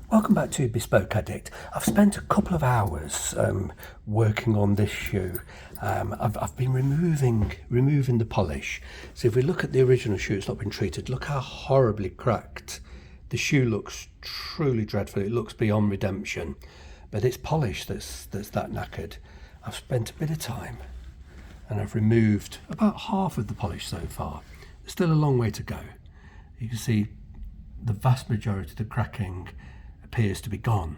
Welcome back to Bespoke Addict. I've spent a couple of hours working on this shoe. I've been removing the polish. So if we look at the original shoe, it's not been treated. Look how horribly cracked. The shoe looks truly dreadful. It looks beyond redemption. But it's polish that's that knackered. I've spent a bit of time and I've removed about half of the polish so far. There's still a long way to go. You can see the vast majority of the cracking appears to be gone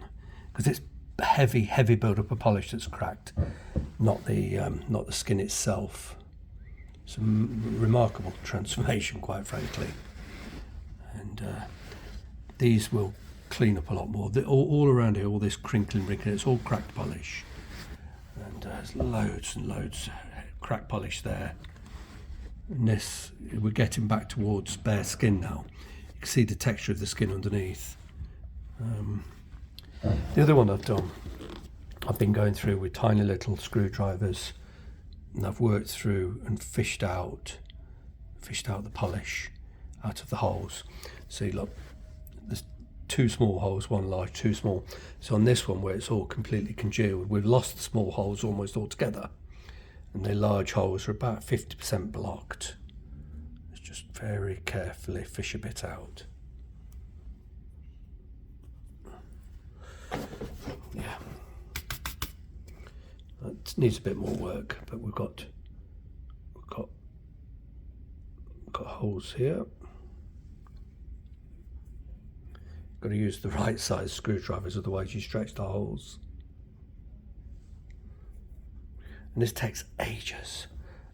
because it's heavy build-up of polish that's cracked, not the skin itself. It's a remarkable transformation, quite frankly, and these will clean up a lot more. All around here, all this crinkling, it's all cracked polish, and there's loads and loads of cracked polish there. And this, we're getting back towards bare skin now. You can see the texture of the skin underneath. The other one I've done, I've been going through with tiny little screwdrivers, and I've worked through and fished out the polish out of the holes. See, look, there's two small holes, one large, two small. So on this one, where it's all completely congealed, we've lost the small holes almost altogether, and the large holes are about 50% blocked. Let's just very carefully fish a bit out. Yeah, it needs a bit more work, but we've got holes here. Got to use the right size screwdrivers, otherwise you stretch the holes. And this takes ages,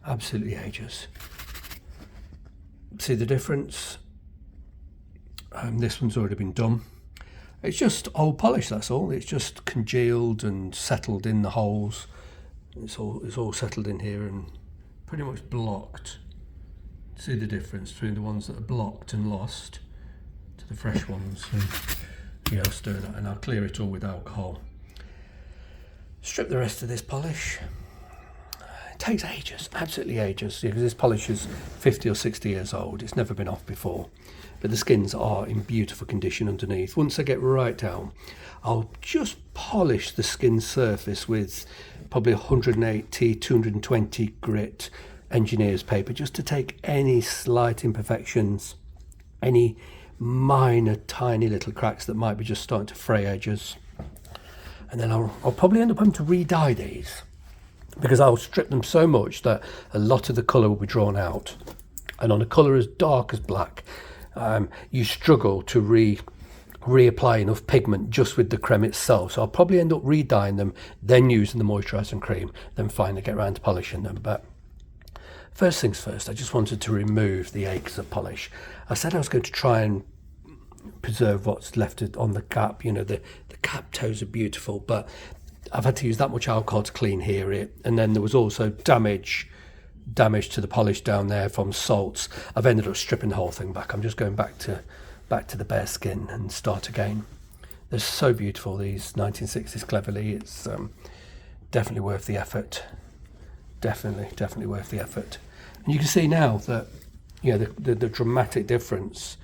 absolutely ages. See the difference? This one's already been done. It's just old polish, that's all. It's just congealed and settled in the holes. It's all settled in here and pretty much blocked. See the difference between the ones that are blocked and lost to the fresh ones. Yeah, I'll stir that and I'll clear it all with alcohol. Strip the rest of this polish. It takes ages, absolutely ages, because this polish is 50 or 60 years old. It's never been off before. But the skins are in beautiful condition underneath. Once I get right down, I'll just polish the skin surface with probably 180, 220 grit engineer's paper, just to take any slight imperfections, any minor tiny little cracks that might be just starting to fray edges. And then I'll probably end up having to re-dye these, because I'll strip them so much that a lot of the colour will be drawn out. And on a colour as dark as black, you struggle to reapply enough pigment just with the creme itself. So I'll probably end up re-dyeing them, then using the moisturising cream, then finally get around to polishing them. But first things first, I just wanted to remove the acres of polish. I said I was going to try and preserve what's left on the cap. You know, the cap toes are beautiful, but I've had to use that much alcohol to clean here. And then there was also damage to the polish down there from salts. I've ended up stripping the whole thing back. I'm just going back to the bare skin and start again. They're so beautiful, these 1960s Cleverly. It's definitely worth the effort. Definitely worth the effort. And you can see now that, you know, the dramatic difference.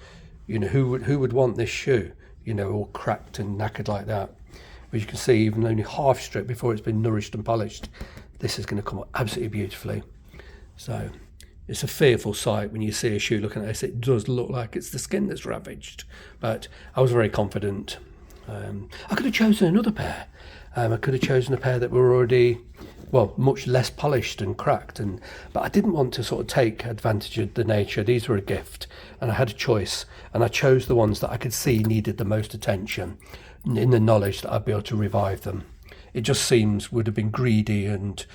You know, who would want this shoe, you know, all cracked and knackered like that? But you can see, even only half stripped before it's been nourished and polished, this is going to come up absolutely beautifully. So it's a fearful sight when you see a shoe looking at this. It does look like it's the skin that's ravaged, but I was very confident. I could have chosen another pair. I could have chosen a pair that were already, well, much less polished and cracked, but I didn't want to sort of take advantage of the nature. These were a gift, and I had a choice, and I chose the ones that I could see needed the most attention, in the knowledge that I'd be able to revive them. It just seems would have been greedy and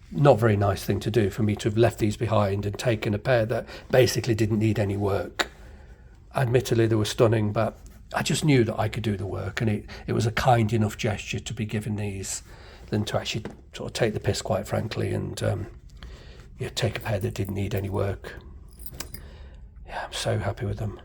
not very nice thing to do for me to have left these behind and taken a pair that basically didn't need any work. Admittedly, they were stunning, but I just knew that I could do the work, and it was a kind enough gesture to be given these than to actually sort of take the piss, quite frankly, and take a pair that didn't need any work. Yeah, I'm so happy with them.